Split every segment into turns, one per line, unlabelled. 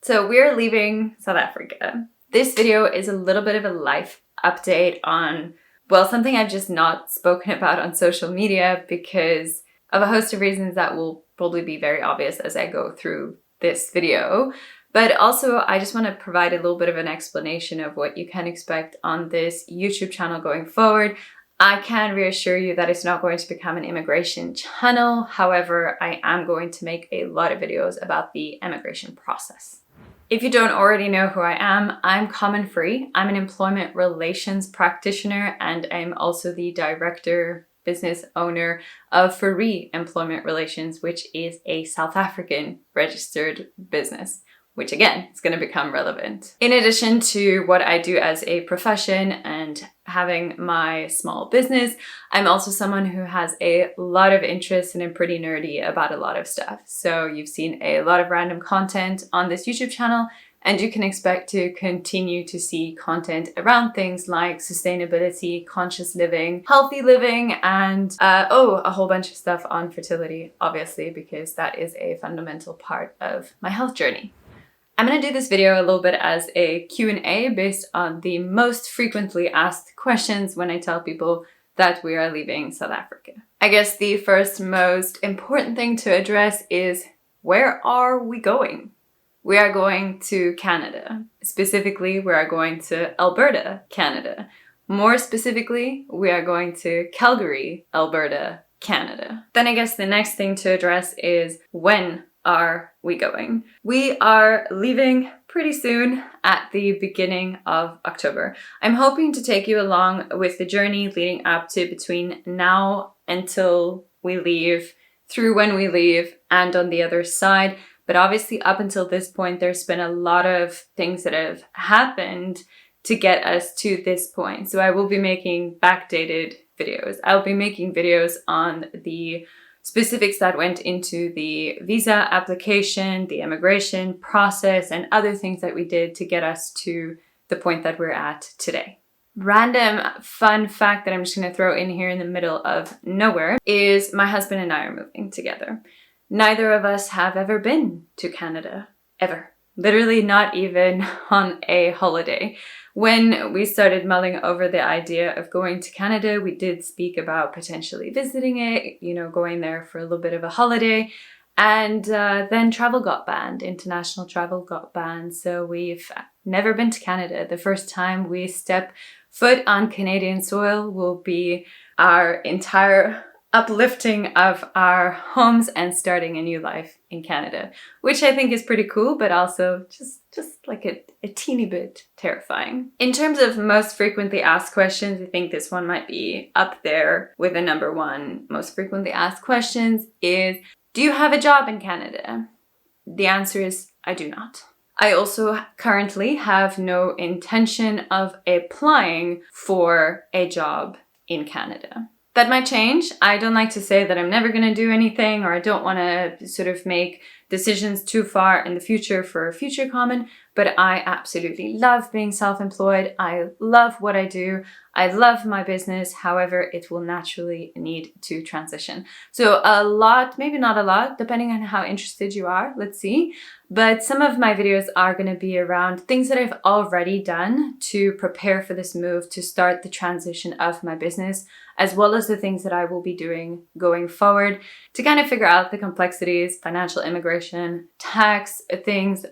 So we're leaving South Africa. This video is a little bit of a life update on, well, something I've just not spoken about on social media because of a host of reasons that will probably be very obvious as I go through this video. But also, I just want to provide a little bit of an explanation of what you can expect on this YouTube channel going forward. I can reassure you that it's not going to become an immigration channel. However, I am going to make a lot of videos about the immigration process. If you don't already know who I am, I'm Common Free. I'm an employment relations practitioner and I'm also the director, business owner of Free Employment Relations, which is a South African registered business, which again, is going to become relevant. In addition to what I do as a profession and having my small business, I'm also someone who has a lot of interest and I'm pretty nerdy about a lot of stuff. So you've seen a lot of random content on this YouTube channel, and you can expect to continue to see content around things like sustainability, conscious living, healthy living, and a whole bunch of stuff on fertility, obviously, because that is a fundamental part of my health journey. I'm going to do this video a little bit as a Q&A based on the most frequently asked questions when I tell people that we are leaving South Africa. I guess the first most important thing to address is, where are we going? We are going to Canada. Specifically, we are going to Alberta, Canada. More specifically, we are going to Calgary, Alberta, Canada. Then I guess the next thing to address is, when are we going? We are leaving pretty soon at the beginning of October. I'm hoping to take you along with the journey leading up to between now until we leave, through when we leave, and on the other side. But obviously up until this point, there's been a lot of things that have happened to get us to this point. So I will be making backdated videos. I'll be making videos on the specifics that went into the visa application, the immigration process, and other things that we did to get us to the point that we're at today. Random fun fact that I'm just going to throw in here in the middle of nowhere is my husband and I are moving together. Neither of us have ever been to Canada, ever. Literally not even on a holiday. When we started mulling over the idea of going to Canada, we did speak about potentially visiting it, going there for a little bit of a holiday. And then travel got banned, international travel got banned. So we've never been to Canada. The first time we step foot on Canadian soil will be our entire uplifting of our homes and starting a new life in Canada, which I think is pretty cool, but also just like a teeny bit terrifying. In terms of most frequently asked questions, I think this one might be up there with the number one most frequently asked questions is, do you have a job in Canada? The answer is, I do not. I also currently have no intention of applying for a job in Canada. That might change. I don't like to say that I'm never going to do anything, or I don't want to sort of make decisions too far in the future for future Common, but I absolutely love being self-employed. I love what I do. I love my business. However, it will naturally need to transition. So a lot, maybe not a lot, depending on how interested you are. Let's see. But some of my videos are going to be around things that I've already done to prepare for this move, to start the transition of my business, as well as the things that I will be doing going forward to kind of figure out the complexities, financial immigration, tax things,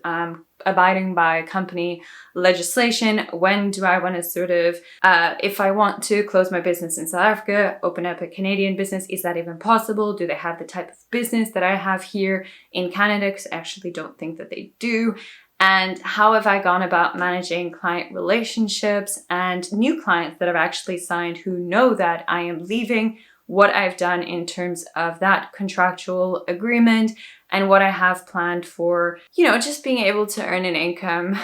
abiding by company legislation. When do I want to sort of, if I want to close my business in South Africa, open up a Canadian business, is that even possible? Do they have the type of business that I have here in Canada? Because I actually don't think that they do. And how have I gone about managing client relationships and new clients that I've actually signed who know that I am leaving, what I've done in terms of that contractual agreement, and what I have planned for, just being able to earn an income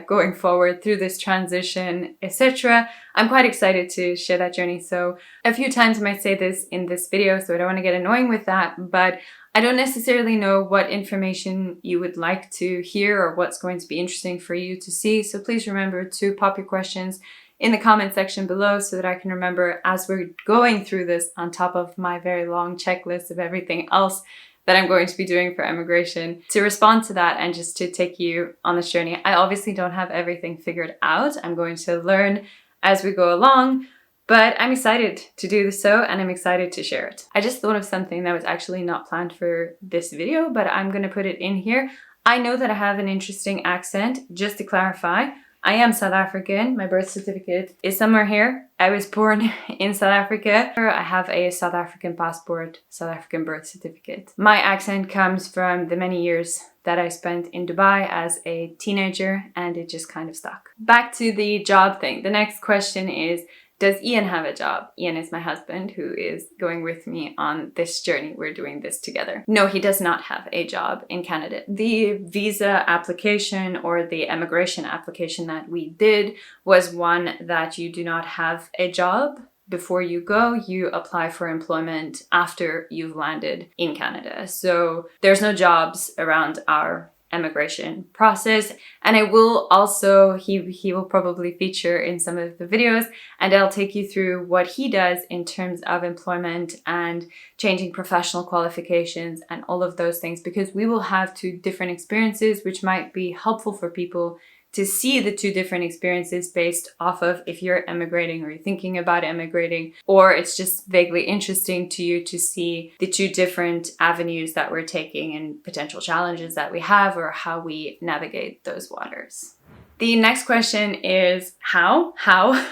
going forward through this transition, etc. I'm quite excited to share that journey. So a few times I might say this in this video, so I don't want to get annoying with that, but I don't necessarily know what information you would like to hear or what's going to be interesting for you to see. So please remember to pop your questions in the comment section below so that I can remember as we're going through this on top of my very long checklist of everything else that I'm going to be doing for emigration to respond to that and just to take you on this journey. I obviously don't have everything figured out. I'm going to learn as we go along, but I'm excited to do so and I'm excited to share it. I just thought of something that was actually not planned for this video, but I'm going to put it in here. I know that I have an interesting accent. Just to clarify, I am South African. My birth certificate is somewhere here. I was born in South Africa. I have a South African passport, South African birth certificate. My accent comes from the many years that I spent in Dubai as a teenager, and it just kind of stuck. Back to the job thing. The next question is, does Ian have a job? Ian is my husband who is going with me on this journey. We're doing this together. No, he does not have a job in Canada. The visa application or the emigration application that we did was one that you do not have a job before you go. You apply for employment after you've landed in Canada. So there's no jobs around our emigration process, and I will also, he will probably feature in some of the videos, and I'll take you through what he does in terms of employment and changing professional qualifications and all of those things, because we will have two different experiences which might be helpful for people to see the two different experiences based off of if you're emigrating or you're thinking about emigrating, or it's just vaguely interesting to you to see the two different avenues that we're taking and potential challenges that we have or how we navigate those waters. The next question is how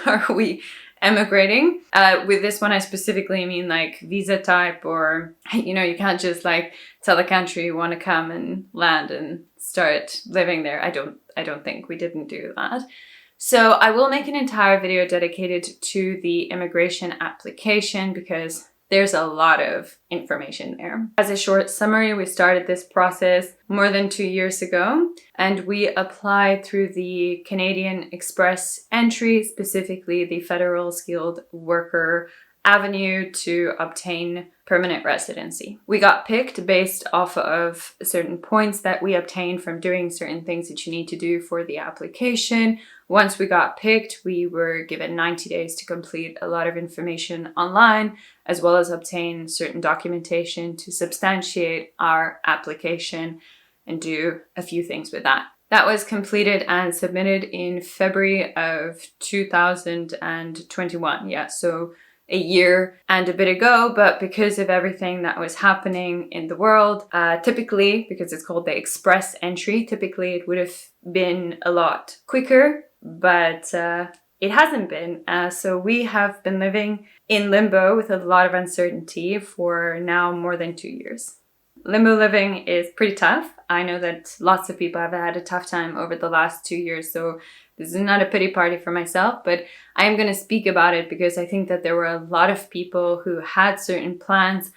are we emigrating? With this one, I specifically mean like visa type, or, you know, you can't just like tell a country you want to come and land and start living there. I don't think we didn't do that. So I will make an entire video dedicated to the immigration application because there's a lot of information there. As a short summary, we started this process more than 2 years ago, and we applied through the Canadian Express entry, specifically the Federal Skilled Worker Avenue, to obtain permanent residency. We got picked based off of certain points that we obtained from doing certain things that you need to do for the application. Once we got picked, we were given 90 days to complete a lot of information online, as well as obtain certain documentation to substantiate our application and do a few things with that. That was completed and submitted in February of 2021. Yeah, so a year and a bit ago, but because of everything that was happening in the world, typically, because it's called the express entry, typically it would have been a lot quicker, but it hasn't been. So we have been living in limbo with a lot of uncertainty for now more than 2 years. Limbo living is pretty tough. I know that lots of people have had a tough time over the last 2 years, so this is not a pity party for myself, but I am going to speak about it because I think that there were a lot of people who had certain plans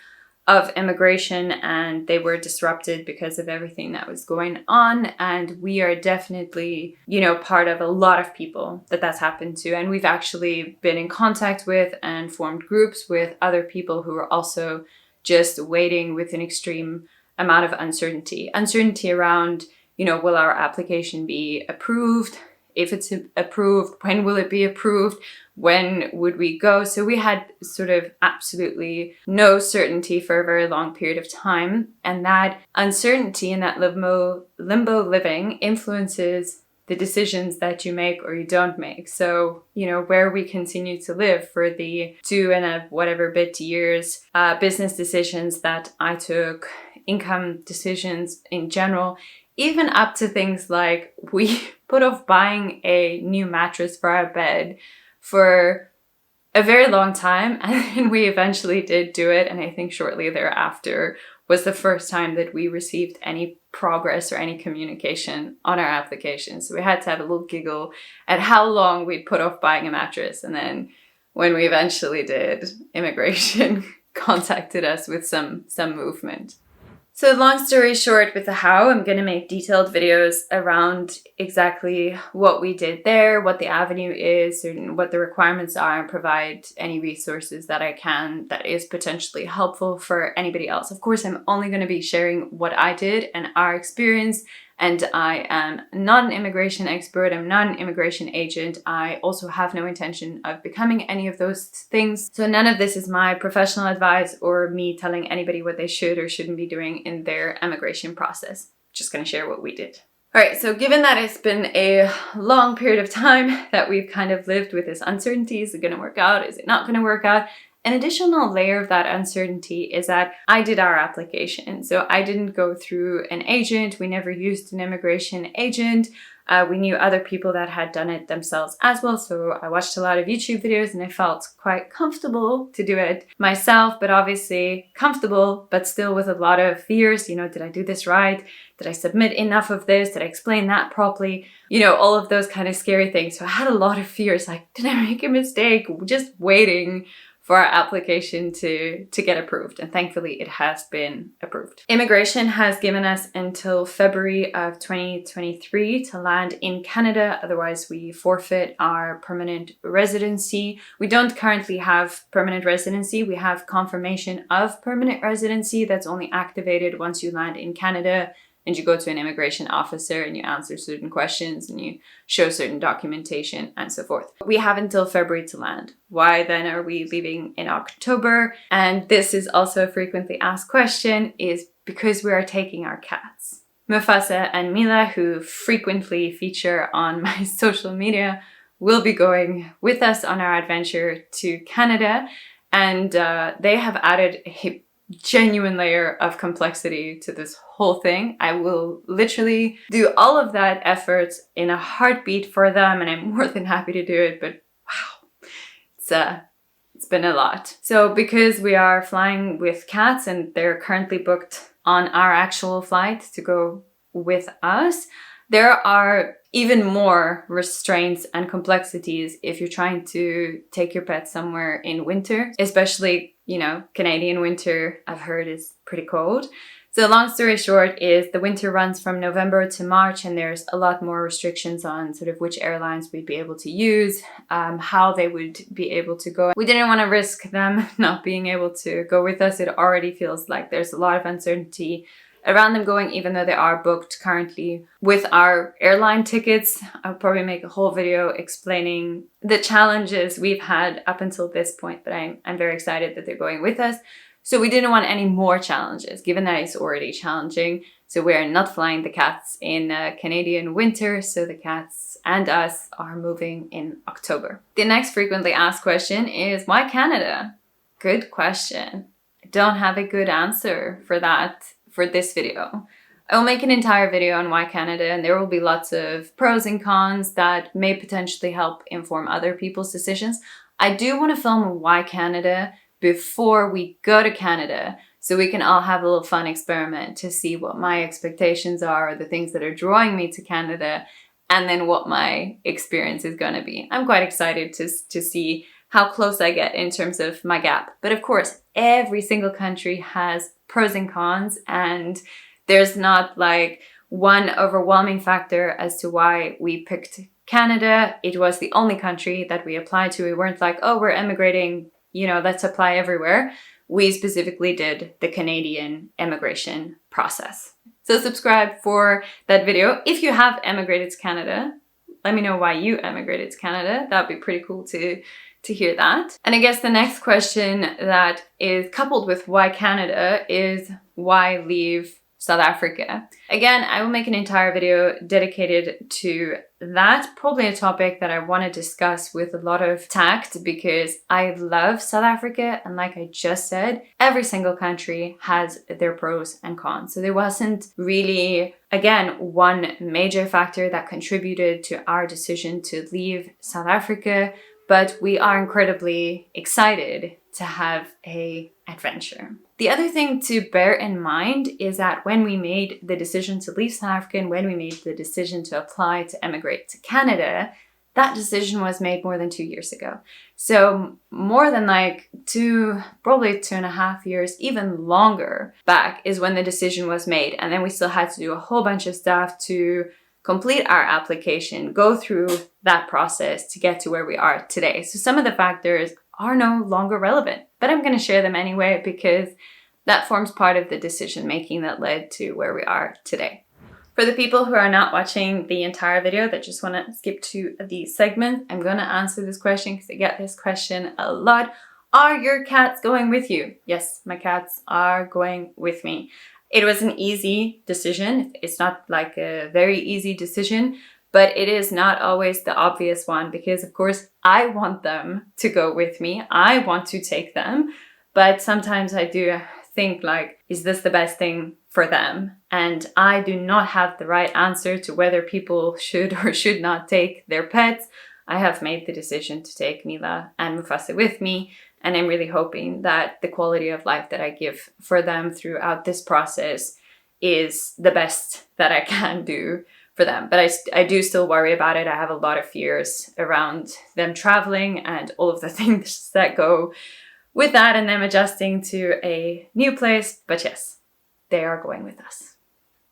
of immigration and they were disrupted because of everything that was going on. And we are definitely, you know, part of a lot of people that that's happened to. And we've actually been in contact with and formed groups with other people who are also just waiting with an extreme amount of uncertainty. Uncertainty around, you know, will our application be approved? If it's approved, when will it be approved? When would we go? So we had sort of absolutely no certainty for a very long period of time. And that uncertainty and that limbo living influences the decisions that you make or you don't make. So, you know, where we continue to live for the 2 and a whatever bit years, business decisions that I took, income decisions in general, even up to things like we put off buying a new mattress for our bed for a very long time, and then we eventually did do it, and I think shortly thereafter was the first time that we received any progress or any communication on our application. So we had to have a little giggle at how long we'd put off buying a mattress, and then when we eventually did, immigration contacted us with some movement. So long story short, with the how, I'm going to make detailed videos around exactly what we did there, what the avenue is, and what the requirements are, and provide any resources that I can that is potentially helpful for anybody else. Of course, I'm only going to be sharing what I did and our experience and I am not an immigration expert, I'm not an immigration agent. I also have no intention of becoming any of those things. So none of this is my professional advice or me telling anybody what they should or shouldn't be doing in their immigration process. Just gonna share what we did. All right, so given that it's been a long period of time that we've kind of lived with this uncertainty, is it gonna work out? Is it not gonna work out? An additional layer of that uncertainty is that I did our application. So I didn't go through an agent. We never used an immigration agent. We knew other people that had done it themselves as well. So I watched a lot of YouTube videos and I felt quite comfortable to do it myself, but obviously comfortable, but still with a lot of fears. You know, did I do this right? Did I submit enough of this? Did I explain that properly? You know, all of those kind of scary things. So I had a lot of fears, like, did I make a mistake? Just waiting for our application to get approved, and thankfully it has been approved. Immigration has given us until February of 2023 to land in Canada, otherwise we forfeit our permanent residency. We don't currently have permanent residency, we have confirmation of permanent residency that's only activated once you land in Canada and you go to an immigration officer and you answer certain questions and you show certain documentation and so forth. We have until February to land. Why then are we leaving in October? And this is also a frequently asked question, is because we are taking our cats. Mufasa and Mila, who frequently feature on my social media, will be going with us on our adventure to Canada, and they have added a genuine layer of complexity to this whole thing. I will literally do all of that effort in a heartbeat for them, and I'm more than happy to do it, but wow, it's been a lot. So because we are flying with cats and they're currently booked on our actual flight to go with us, there are even more restraints and complexities if you're trying to take your pet somewhere in winter, especially, you know, Canadian winter, I've heard, is pretty cold. So long story short is the winter runs from November to March, and there's a lot more restrictions on sort of which airlines we'd be able to use, how they would be able to go. We didn't want to risk them not being able to go with us. It already feels like there's a lot of uncertainty around them going, even though they are booked currently with our airline tickets. I'll probably make a whole video explaining the challenges we've had up until this point, but I'm very excited that they're going with us. So we didn't want any more challenges, given that it's already challenging. So we're not flying the cats in Canadian winter, so the cats and us are moving in October. The next frequently asked question is, why Canada? Good question. I don't have a good answer for that for this video. I will make an entire video on why Canada, and there will be lots of pros and cons that may potentially help inform other people's decisions. I do want to film why Canada before we go to Canada, so we can all have a little fun experiment to see what my expectations are, the things that are drawing me to Canada, and then what my experience is going to be. I'm quite excited to see how close I get in terms of my gap. But of course, every single country has pros and cons, and there's not like one overwhelming factor as to why we picked Canada. It was the only country that we applied to. We weren't like, oh, we're emigrating, you know, let's apply everywhere. We specifically did the Canadian immigration process. So subscribe for that video. If you have emigrated to Canada, let me know why you emigrated to Canada. That would be pretty cool to hear that. And I guess the next question that is coupled with why Canada is, why leave South Africa? Again, I will make an entire video dedicated to that, probably a topic that I want to discuss with a lot of tact, because I love South Africa, and like I just said, every single country has their pros and cons. So there wasn't really, again, one major factor that contributed to our decision to leave South Africa, but we are incredibly excited to have an adventure. The other thing to bear in mind is that when we made the decision to leave South Africa and when we made the decision to apply to emigrate to Canada, that decision was made more than 2 years ago. So more than like probably 2.5 years, even longer back is when the decision was made. And then we still had to do a whole bunch of stuff to complete our application, go through that process to get to where we are today. So some of the factors are no longer relevant, but I'm going to share them anyway because that forms part of the decision making that led to where we are today. For For the people who are not watching the entire video that just want to skip to the segment, I'm going to answer this question because I get this question a lot. Are your cats going with you? Yes, my cats are going with me. It was an easy decision. It's not like a very easy decision, but it is not always the obvious one because, of course, I want them to go with me. I want to take them, but sometimes I do think like, is this the best thing for them? And I do not have the right answer to whether people should or should not take their pets. I have made the decision to take Mila and Mufasa with me, and I'm really hoping that the quality of life that I give for them throughout this process is the best that I can do for them. But I do still worry about it. I have a lot of fears around them traveling and all of the things that go with that and them adjusting to a new place. But yes, they are going with us.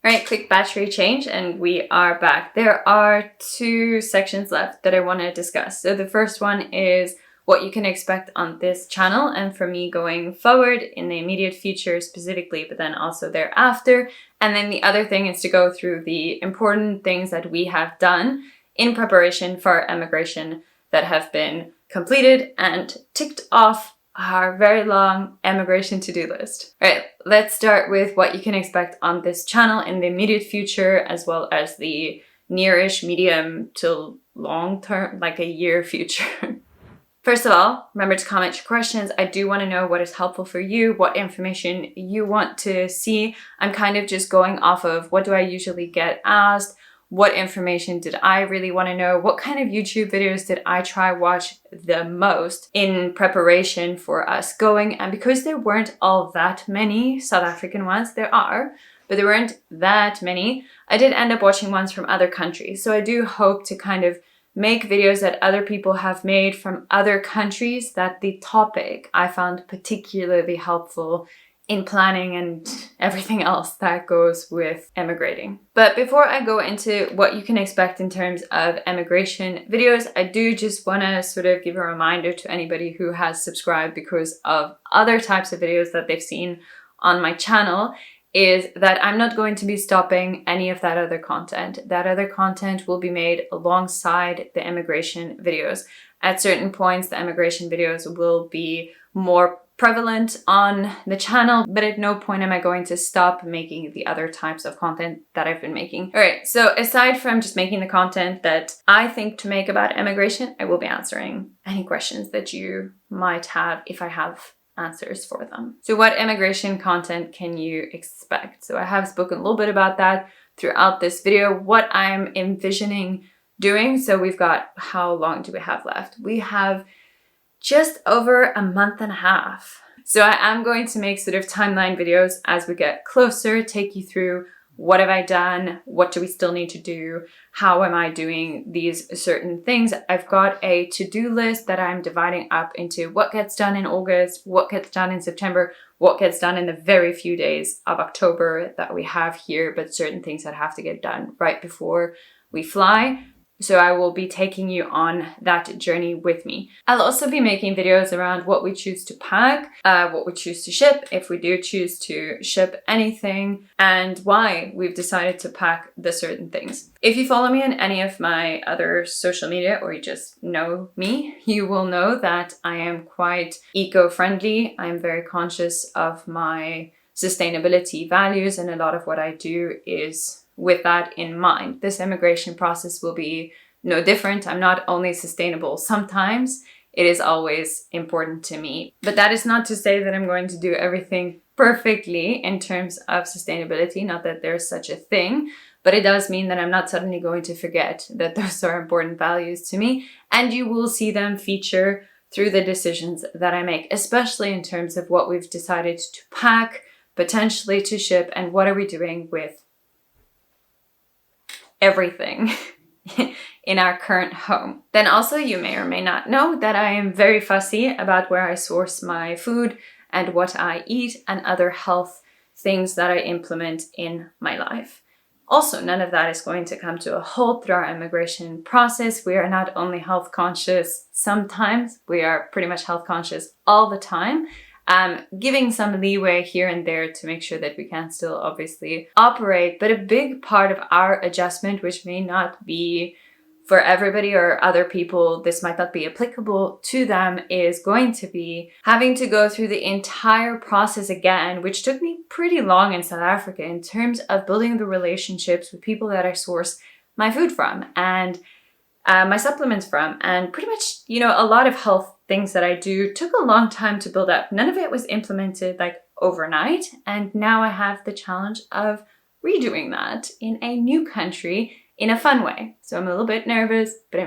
All right, quick battery change and we are back. There are 2 sections left that I want to discuss. So the first one is what you can expect on this channel and for me going forward in the immediate future specifically, but then also thereafter. And then the other thing is to go through the important things that we have done in preparation for emigration that have been completed and ticked off our very long emigration to-do list. All right, let's start with what you can expect on this channel in the immediate future, as well as the nearish, medium to long term, like a year future. First of all, remember to comment your questions. I do want to know what is helpful for you, what information you want to see. I'm kind of just going off of what do I usually get asked, what information did I really want to know, what kind of YouTube videos did I try watch the most in preparation for us going. And because there weren't all that many South African ones, there are, but there weren't that many, I did end up watching ones from other countries. So I do hope to kind of make videos that other people have made from other countries that the topic I found particularly helpful in planning and everything else that goes with emigrating. But before I go into what you can expect in terms of emigration videos, I do just want to sort of give a reminder to anybody who has subscribed because of other types of videos that they've seen on my channel, is that I'm not going to be stopping any of that other content. That other content will be made alongside the immigration videos. At certain points, the immigration videos will be more prevalent on the channel, but at no point am I going to stop making the other types of content that I've been making. All right, so aside from just making the content that I think to make about immigration, I will be answering any questions that you might have if I have answers for them. So what immigration content can you expect? So I have spoken a little bit about that throughout this video, what I'm envisioning doing. So we've got, how long do we have left? We have just over a month and a half. So I am going to make sort of timeline videos as we get closer, take you through what have I done, what do we still need to do, how am I doing these certain things. I've got a to-do list that I'm dividing up into what gets done in August, what gets done in September, what gets done in the very few days of October that we have here, but certain things that have to get done right before we fly. So I will be taking you on that journey with me. I'll also be making videos around what we choose to pack, what we choose to ship, if we do choose to ship anything, and why we've decided to pack the certain things. If you follow me on any of my other social media or you just know me, you will know that I am quite eco-friendly. I'm very conscious of my sustainability values, and a lot of what I do is with that in mind. This immigration process will be no different. I'm not only sustainable sometimes, it is always important to me. But that is not to say that I'm going to do everything perfectly in terms of sustainability, not that there's such a thing, but it does mean that I'm not suddenly going to forget that those are important values to me, and you will see them feature through the decisions that I make, especially in terms of what we've decided to pack, potentially to ship, and what are we doing with everything in our current home. Then also you may or may not know that I am very fussy about where I source my food and what I eat and other health things that I implement in my life. Also, none of that is going to come to a halt through our immigration process. We are not only health conscious sometimes, we are pretty much health conscious all the time. giving some leeway here and there to make sure that we can still obviously operate. But a big part of our adjustment, which may not be for everybody or other people, this might not be applicable to them, is going to be having to go through the entire process again, which took me pretty long in South Africa in terms of building the relationships with people that I source my food from and my supplements from, and pretty much, a lot of health things that I do took a long time to build up. None of it was implemented like overnight, and now I have the challenge of redoing that in a new country in a fun way. So I'm a little bit nervous, but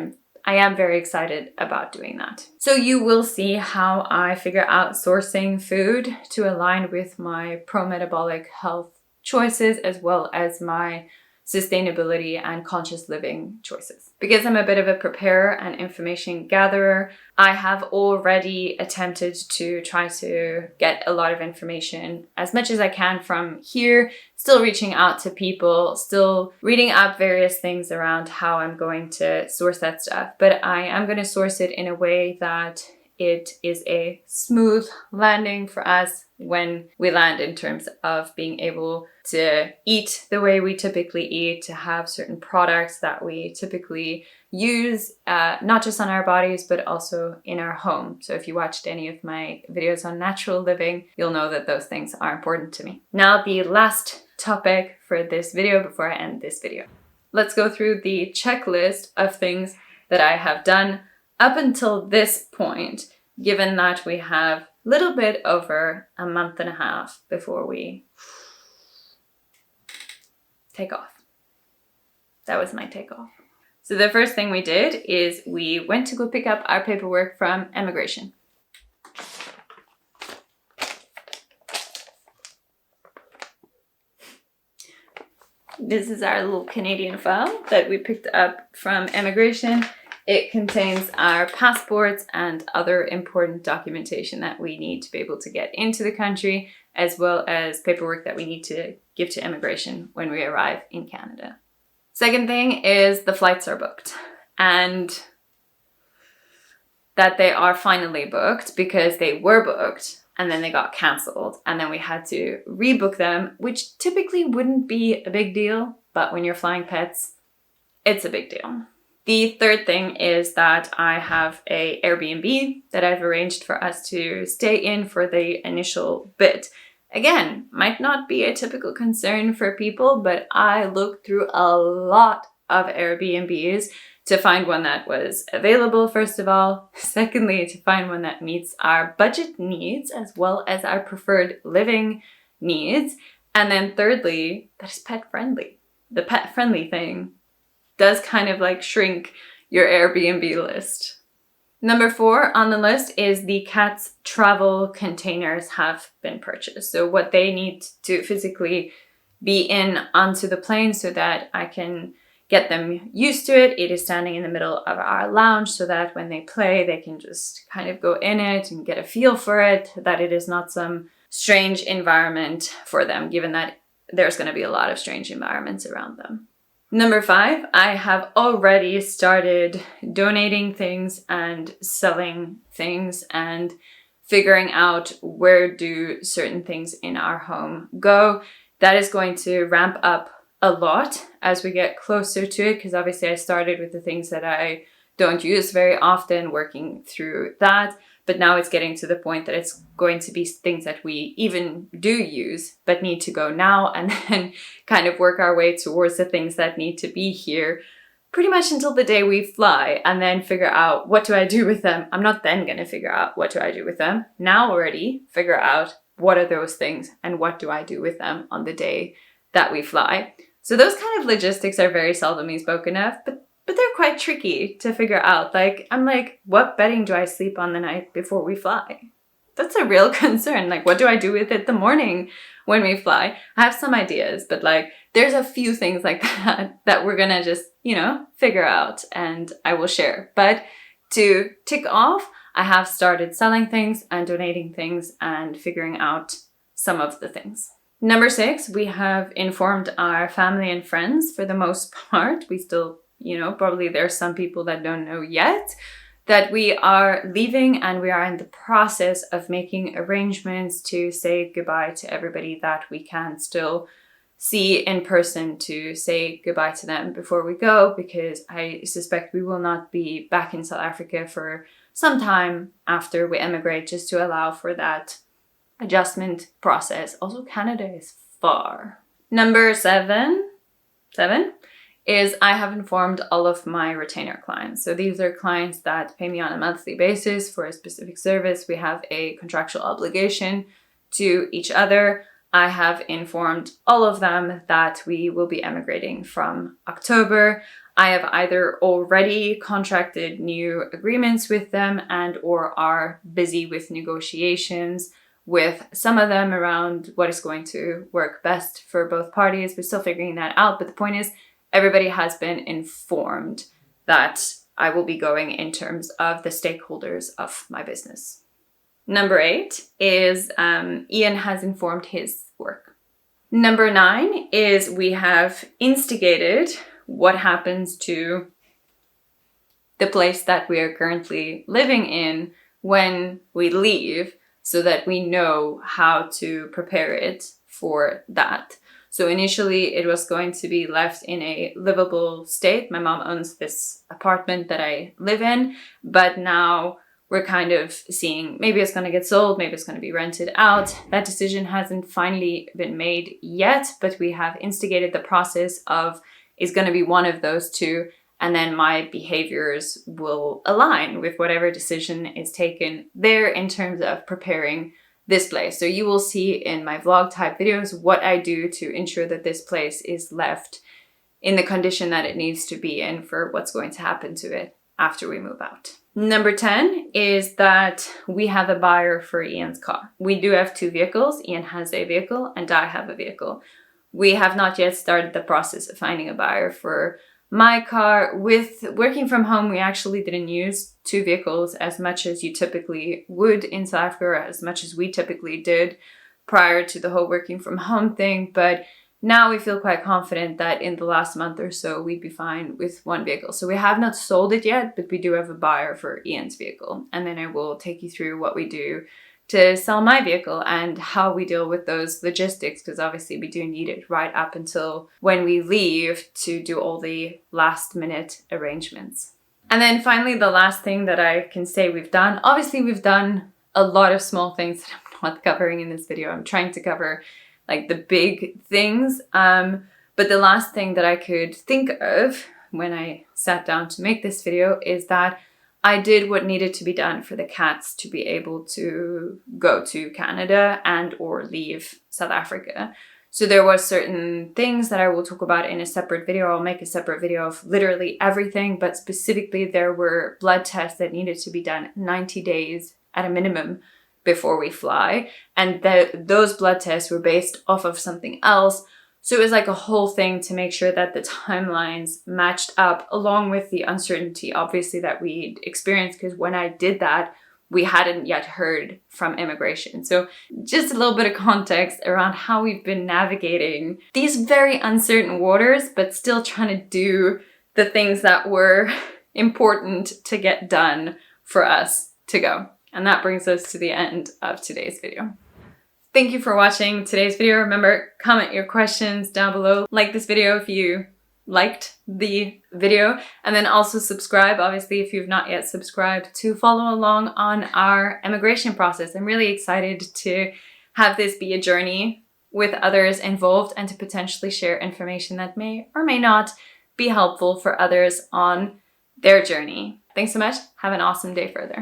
I am very excited about doing that. So you will see how I figure out sourcing food to align with my pro-metabolic health choices, as well as my sustainability and conscious living choices. Because I'm a bit of a preparer and information gatherer, I have already attempted to try to get a lot of information as much as I can from here, still reaching out to people, still reading up various things around how I'm going to source that stuff. But I am going to source it in a way that it is a smooth landing for us when we land, in terms of being able to eat the way we typically eat, to have certain products that we typically use, not just on our bodies, but also in our home. So if you watched any of my videos on natural living, you'll know that those things are important to me. Now, the last topic for this video before I end this video. Let's go through the checklist of things that I have done up until this point, given that we have a little bit over a month and a half before we take off. That was my takeoff. So the first thing we did is we went to go pick up our paperwork from emigration. This is our little Canadian file that we picked up from emigration. It contains our passports and other important documentation that we need to be able to get into the country, as well as paperwork that we need to give to immigration when we arrive in Canada. Second thing is the flights are booked, and that they are finally booked, because they were booked and then they got cancelled, and then we had to rebook them, which typically wouldn't be a big deal, but when you're flying pets, it's a big deal. The third thing is that I have a Airbnb that I've arranged for us to stay in for the initial bit. Again, might not be a typical concern for people, but I looked through a lot of Airbnbs to find one that was available, first of all. Secondly, to find one that meets our budget needs as well as our preferred living needs. And then thirdly, that is pet friendly. The pet friendly thing does kind of like shrink your Airbnb list. Number 4 on the list is the cat's travel containers have been purchased. So what they need to physically be in onto the plane so that I can get them used to it. It is standing in the middle of our lounge so that when they play, they can just kind of go in it and get a feel for it, that it is not some strange environment for them, given that there's going to be a lot of strange environments around them. Number 5, I have already started donating things and selling things and figuring out where do certain things in our home go. That is going to ramp up a lot as we get closer to it, because obviously I started with the things that I don't use very often, working through that. But now it's getting to the point that it's going to be things that we even do use, but need to go now, and then kind of work our way towards the things that need to be here pretty much until the day we fly, and then figure out what do I do with them. I'm not then going to figure out what do I do with them. Now already figure out what are those things and what do I do with them on the day that we fly. So those kind of logistics are very seldomly spoken of, but they're quite tricky to figure out. Like, I'm like, what bedding do I sleep on the night before we fly? That's a real concern. Like, what do I do with it the morning when we fly? I have some ideas, but like, there's a few things like that we're gonna just, figure out, and I will share. But to tick off, I have started selling things and donating things and figuring out some of the things. Number 6, we have informed our family and friends for the most part. We still, probably there's some people that don't know yet, that we are leaving and we are in the process of making arrangements to say goodbye to everybody that we can still see in person, to say goodbye to them before we go, because I suspect we will not be back in South Africa for some time after we emigrate, just to allow for that adjustment process. Also, Canada is far. Number seven is I have informed all of my retainer clients. So these are clients that pay me on a monthly basis for a specific service. We have a contractual obligation to each other. I have informed all of them that we will be emigrating from October. I have either already contracted new agreements with them and or are busy with negotiations with some of them around what is going to work best for both parties. We're still figuring that out, but the point is everybody has been informed that I will be going in terms of the stakeholders of my business. Number 8 is Ian has informed his work. Number 9 is we have instigated what happens to the place that we are currently living in when we leave, so that we know how to prepare it for that. So initially it was going to be left in a livable state. My mom owns this apartment that I live in, but now we're kind of seeing maybe it's going to get sold, maybe it's going to be rented out. That decision hasn't finally been made yet, but we have instigated the process of it's going to be one of those two, and then my behaviors will align with whatever decision is taken there in terms of preparing this place. So you will see in my vlog type videos what I do to ensure that this place is left in the condition that it needs to be in for what's going to happen to it after we move out. Number 10 is that we have a buyer for Ian's car. We do have 2 vehicles. Ian has a vehicle and I have a vehicle. We have not yet started the process of finding a buyer for my car. With working from home, we actually didn't use 2 vehicles as much as you typically would in South Africa, or as much as we typically did prior to the whole working from home thing. But now we feel quite confident that in the last month or so, we'd be fine with 1 vehicle. So we have not sold it yet, but we do have a buyer for Ian's vehicle. And then I will take you through what we do to sell my vehicle and how we deal with those logistics, because obviously we do need it right up until when we leave to do all the last minute arrangements. And then finally, the last thing that I can say we've done, obviously we've done a lot of small things that I'm not covering in this video. I'm trying to cover like the big things. But the last thing that I could think of when I sat down to make this video is that I did what needed to be done for the cats to be able to go to Canada and or leave South Africa. So there was certain things that I will talk about in a separate video. I'll make a separate video of literally everything, but specifically there were blood tests that needed to be done 90 days at a minimum before we fly. And those blood tests were based off of something else. So it was like a whole thing to make sure that the timelines matched up, along with the uncertainty, obviously, that we'd experienced, because when I did that, we hadn't yet heard from immigration. So just a little bit of context around how we've been navigating these very uncertain waters, but still trying to do the things that were important to get done for us to go. And that brings us to the end of today's video. Thank you for watching today's video. Remember, comment your questions down below. Like this video if you liked the video, and then also subscribe, obviously, if you've not yet subscribed, to follow along on our immigration process. I'm really excited to have this be a journey with others involved and to potentially share information that may or may not be helpful for others on their journey. Thanks so much. Have an awesome day further.